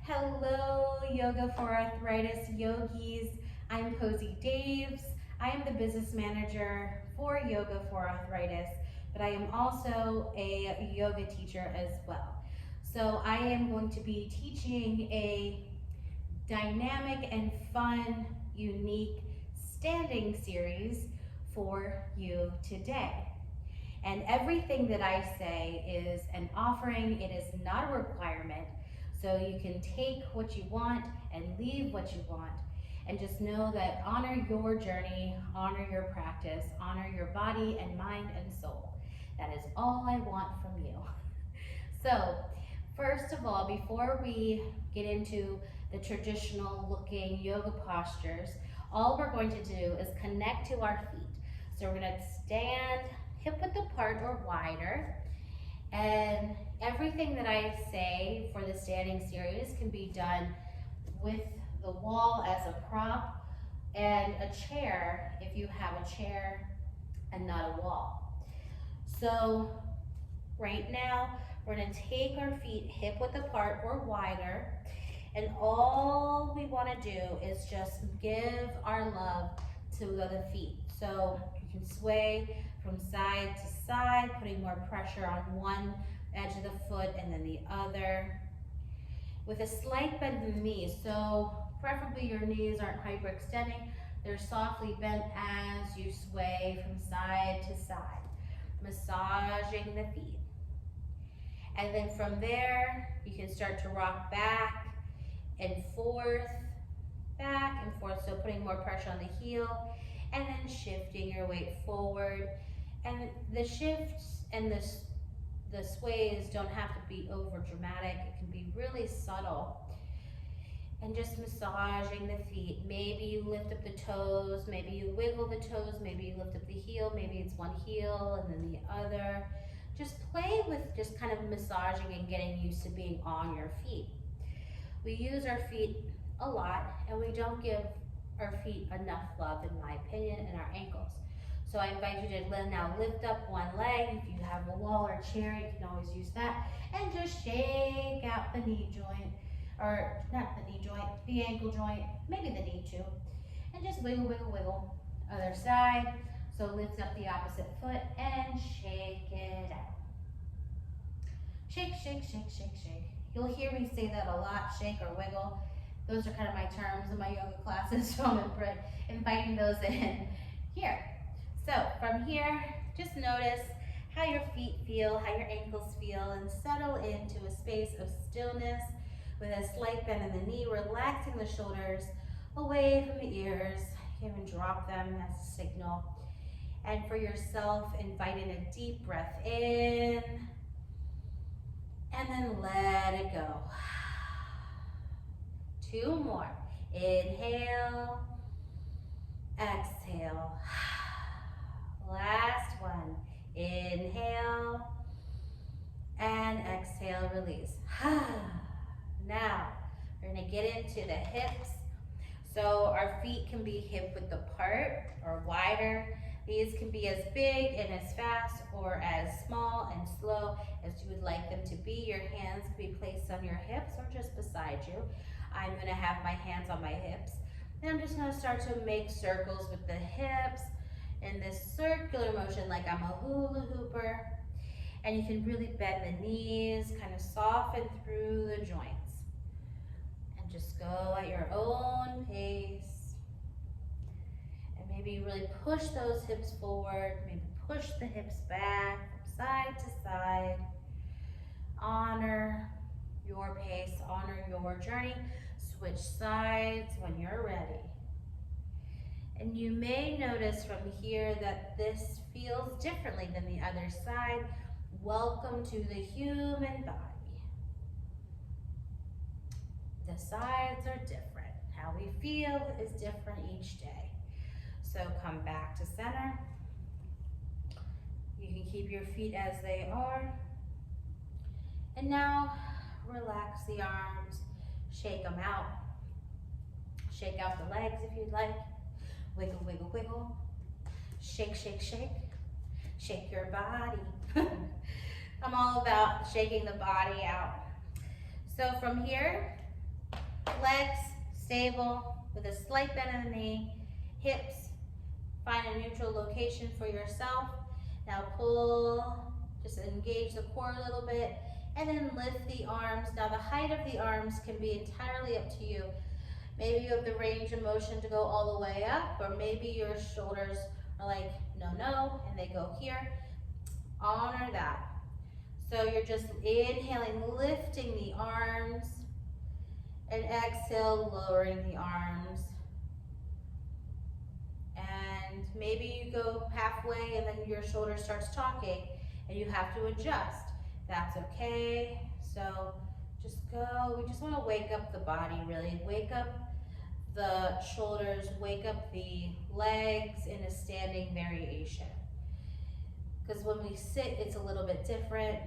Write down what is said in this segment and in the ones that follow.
Hello, Yoga for Arthritis yogis. I'm Posey Daves. I am the business manager for Yoga for Arthritis, but I am also a yoga teacher as well. So I am going to be teaching a dynamic and fun, unique standing series for you today. And everything that I say is an offering, it is not a requirement. So you can take what you want and leave what you want. And just know that honor your journey, honor your practice, honor your body and mind and soul. That is all I want from you. So, first of all, before we get into the traditional looking yoga postures, all we're going to do is connect to our feet. So we're going to stand hip width apart or wider, and everything that I say for the standing series can be done with the wall as a prop and a chair if you have a chair and not a wall. So right now we're going to take our feet hip width apart or wider, and all we want to do is just give our love to the feet. So you can sway from side to side, putting more pressure on one edge of the foot and then the other, with a slight bend in the knees. So preferably your knees aren't hyperextending, they're softly bent as you sway from side to side, massaging the feet. And then from there, you can start to rock back and forth, so putting more pressure on the heel, and then shifting your weight forward. And the shifts and the sways don't have to be over dramatic. It can be really subtle. And just massaging the feet. Maybe you lift up the toes, maybe you wiggle the toes, maybe you lift up the heel, maybe it's one heel and then the other. Just play with just kind of massaging and getting used to being on your feet. We use our feet a lot, and we don't give our feet enough love, in my opinion, and our ankles. So I invite you to now lift up one leg. If you have a wall or chair, you can always use that. And just shake out the knee joint, or not the knee joint, the ankle joint, maybe the knee too. And just wiggle, wiggle, wiggle. Other side. So lift up the opposite foot and shake it out. Shake, shake, shake, shake, shake. You'll hear me say that a lot, shake or wiggle. Those are kind of my terms in my yoga classes, so I'm inviting those in here. So from here, just notice how your feet feel, how your ankles feel, and settle into a space of stillness with a slight bend in the knee, relaxing the shoulders away from the ears. You can even drop them as a signal. And for yourself, invite in a deep breath in, and then let it go. 2 more. Inhale, exhale. Last one. Inhale and exhale, release. Now, we're gonna get into the hips. So our feet can be hip width apart or wider. These can be as big and as fast or as small and slow as you would like them to be. Your hands can be placed on your hips or just beside you. I'm gonna have my hands on my hips. And I'm just gonna start to make circles with the hips in this circular motion like I'm a hula hooper. And you can really bend the knees, kind of soften through the joints. And just go at your own pace. And maybe really push those hips forward, maybe push the hips back from side to side. Honor your pace, honor your journey. Switch sides when you're ready. And you may notice from here that this feels differently than the other side. Welcome to the human body. The sides are different. How we feel is different each day. So come back to center. You can keep your feet as they are. And now relax the arms. Shake them out. Shake out the legs if you'd like. Wiggle, wiggle, wiggle. Shake, shake, shake. Shake your body. I'm all about shaking the body out. So from here, legs stable with a slight bend in the knee, hips, find a neutral location for yourself. Now pull, just engage the core a little bit, and then lift the arms. Now the height of the arms can be entirely up to you. Maybe you have the range of motion to go all the way up, or maybe your shoulders are like, no, no, and they go here. Honor that. So you're just inhaling, lifting the arms, and exhale, lowering the arms. And maybe you go halfway and then your shoulder starts talking and you have to adjust. That's okay. So just go. We just want to wake up the body, really. Wake up the shoulders, wake up the legs in a standing variation. Because when we sit, it's a little bit different.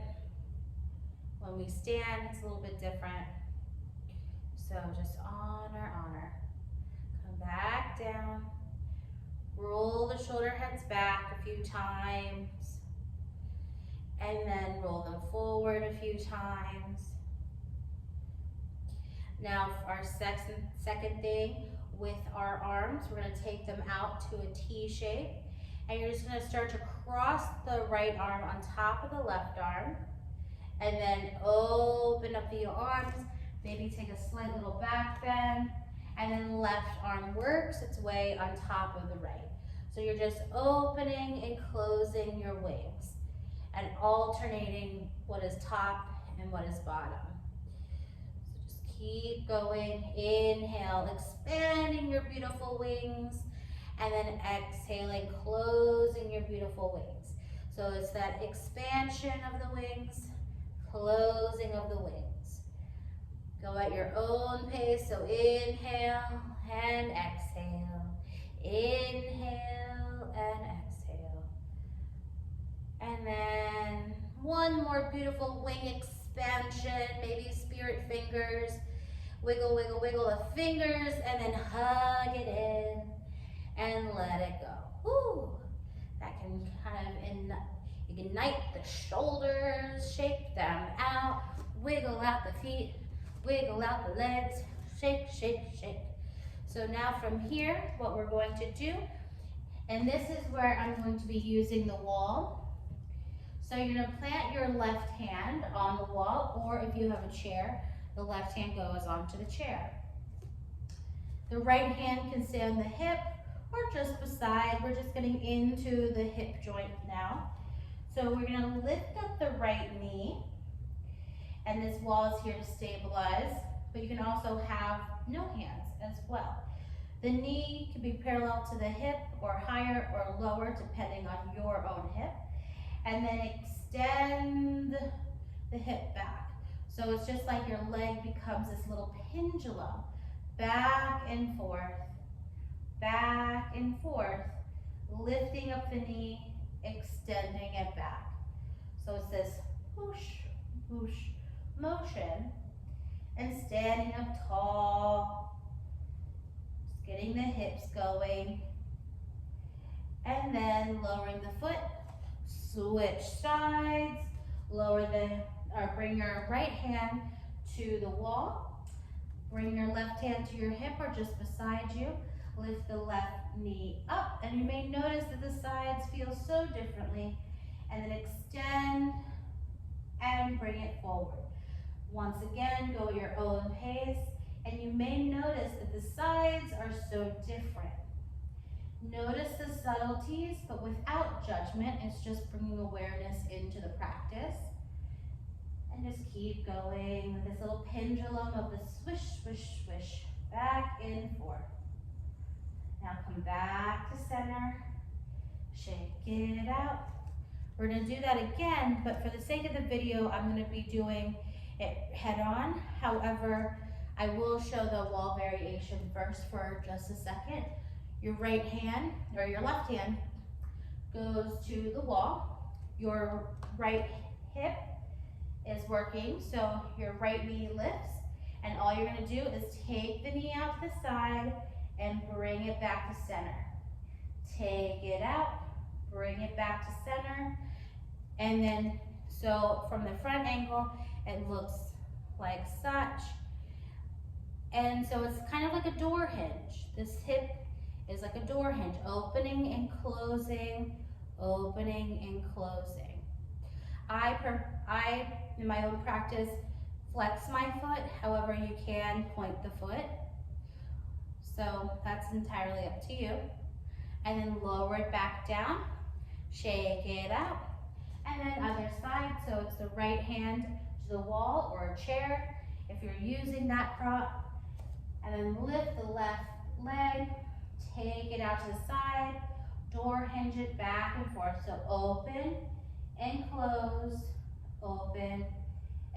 When we stand, it's a little bit different. So just honor, honor. Come back down. Roll the shoulder heads back a few times. And then roll them forward a few times. Now for our second thing, with our arms, we're going to take them out to a T shape. And you're just going to start to cross the right arm on top of the left arm. And then open up the arms. Maybe take a slight little back bend. And then left arm works its way on top of the right. So you're just opening and closing your wings and alternating what is top and what is bottom. So just keep going. Inhale, expanding your beautiful wings, and then exhaling, closing your beautiful wings. So it's that expansion of the wings, closing of the wings. Go at your own pace. So inhale and exhale. Inhale and exhale. And then one more beautiful wing expansion, maybe spirit fingers. Wiggle, wiggle, wiggle the fingers, and then hug it in and let it go. Woo! That can kind of ignite the shoulders, shake them out, wiggle out the feet, wiggle out the legs, shake, shake, shake. So now from here, what we're going to do, and this is where I'm going to be using the wall. So you're going to plant your left hand on the wall, or if you have a chair, the left hand goes onto the chair. The right hand can stay on the hip or just beside. We're just getting into the hip joint now. So we're going to lift up the right knee, and this wall is here to stabilize, but you can also have no hands as well. The knee can be parallel to the hip or higher or lower depending on your own hip. And then extend the hip back. So it's just like your leg becomes this little pendulum. Back and forth, lifting up the knee, extending it back. So it's this whoosh, whoosh motion. And standing up tall, just getting the hips going. And then lowering the foot, switch sides, bring your right hand to the wall, bring your left hand to your hip or just beside you, lift the left knee up, and you may notice that the sides feel so differently, and then extend and bring it forward. Once again, go at your own pace, and you may notice that the sides are so different. Notice the subtleties, but without judgment. It's just bringing awareness into the practice. And just keep going with this little pendulum of the swish, swish, swish, back and forth. Now come back to center, shake it out. We're gonna do that again, but for the sake of the video, I'm gonna be doing it head on. However, I will show the wall variation first for just a second. Your right hand, or your left hand, goes to the wall. Your right hip is working, so your right knee lifts, and all you're gonna do is take the knee out to the side and bring it back to center. Take it out, bring it back to center, and then, so from the front angle, it looks like such. And so it's kind of like a door hinge. This hip is like a door hinge, opening and closing, opening and closing. I, in my own practice, flex my foot. However, you can point the foot. So that's entirely up to you. And then lower it back down, shake it out. And then other side, so it's the right hand to the wall or a chair, if you're using that prop. And then lift the left leg, take it out to the side, door hinge it back and forth. So open and close, open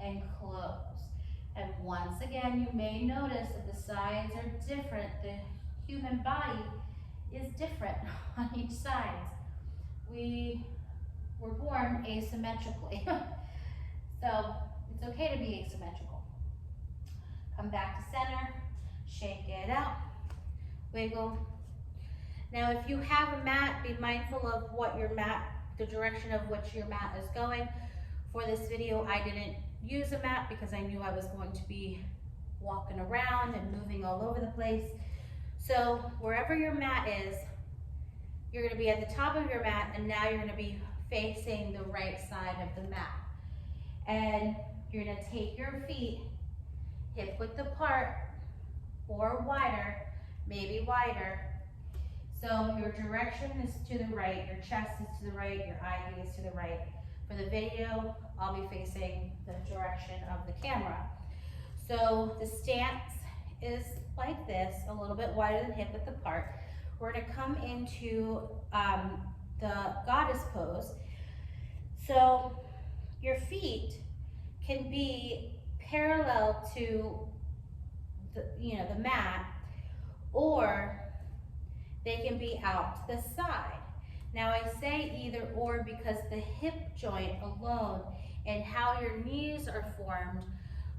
and close. And once again, you may notice that the sides are different. The human body is different on each side. We were born asymmetrically. So it's okay to be asymmetrical. Come back to center, shake it out, wiggle. Now if you have a mat, be mindful of what your mat, the direction of which your mat is going. For this video, I didn't use a mat because I knew I was going to be walking around and moving all over the place. So wherever your mat is, you're gonna be at the top of your mat, and now you're gonna be facing the right side of the mat. And you're gonna take your feet hip width apart or wider, maybe wider. So your direction is to the right, your chest is to the right, your eye gaze to the right. For the video, I'll be facing the direction of the camera. So the stance is like this, a little bit wider than hip width apart. We're gonna come into the goddess pose. So your feet can be parallel to the mat, or they can be out to the side. Now I say either or because the hip joint alone and how your knees are formed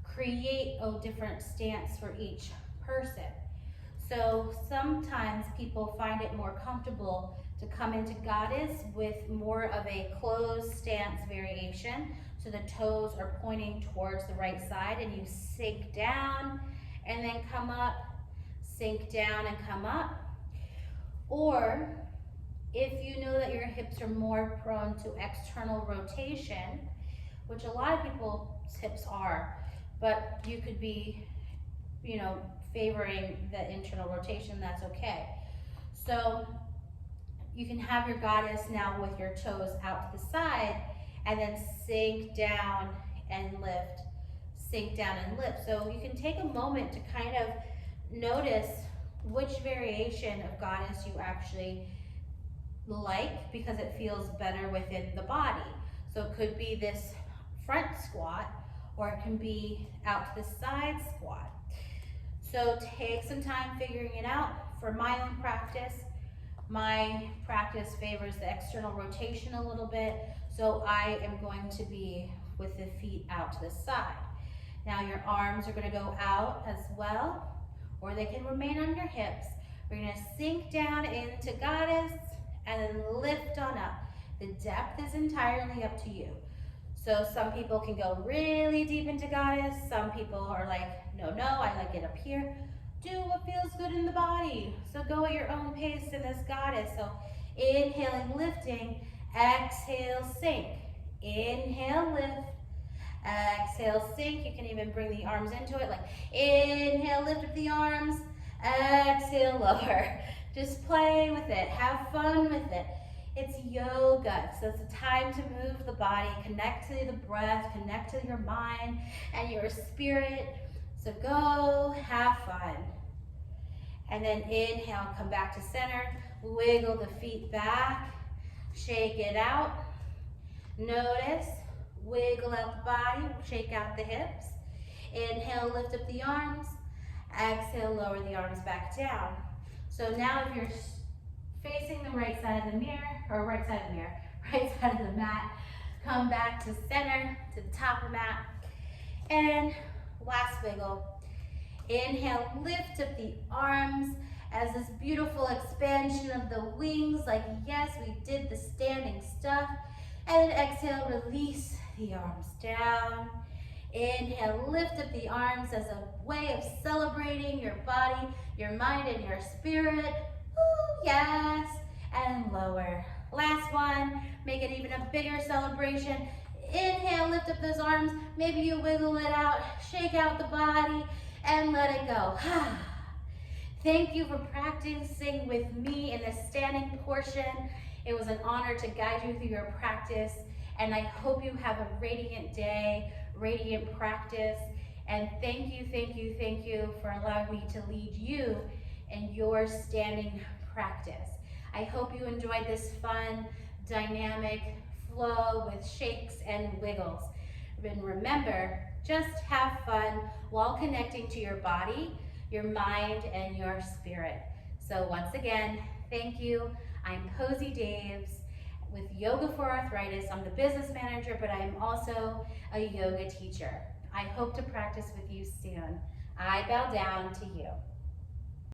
create a different stance for each person. So sometimes people find it more comfortable to come into goddess with more of a closed stance variation. So the toes are pointing towards the right side and you sink down and then come up, sink down and come up. Or if you know that your hips are more prone to external rotation, which a lot of people's hips are, but you could be, favoring the internal rotation, that's okay. So you can have your goddess now with your toes out to the side and then sink down and lift, sink down and lift. So you can take a moment to kind of notice which variation of goddess you actually like because it feels better within the body. So it could be this front squat or it can be out to the side squat. So take some time figuring it out. For my own practice, my practice favors the external rotation a little bit, so I am going to be with the feet out to the side. Now your arms are going to go out as well, or they can remain on your hips. We're going to sink down into goddess and then lift on up. The depth is entirely up to you. So some people can go really deep into goddess. Some people are like, no, I like it up here. Do what feels good in the body. So go at your own pace in this goddess. So inhaling, lifting, exhale, sink. Inhale, lift, exhale, sink. You can even bring the arms into it, like inhale, lift up the arms, exhale, lower. Just play with it, have fun with it. It's yoga, so it's a time to move the body, connect to the breath, connect to your mind and your spirit. So go, have fun. And then inhale, come back to center, wiggle the feet back, shake it out. Notice, wiggle out the body, shake out the hips. Inhale, lift up the arms. Exhale, lower the arms back down. So now if you're facing the right side of the right side of the mat, come back to center, to the top of the mat. And last wiggle. Inhale, lift up the arms as this beautiful expansion of the wings, like yes, we did the standing stuff. And then exhale, release the arms down. Inhale, lift up the arms as a way of celebrating your body, your mind, and your spirit. Woo, yes. And lower. Last one, make it even a bigger celebration. Inhale, lift up those arms. Maybe you wiggle it out, shake out the body, and let it go. Thank you for practicing with me in the standing portion. It was an honor to guide you through your practice, and I hope you have a radiant day, radiant practice, and thank you for allowing me to lead you in your standing practice. I hope you enjoyed this fun, dynamic flow with shakes and wiggles. And remember, just have fun while connecting to your body, your mind, and your spirit. So once again, thank you. I'm Posey Daves with Yoga for Arthritis. I'm the business manager, but I'm also a yoga teacher. I hope to practice with you soon. I bow down to you.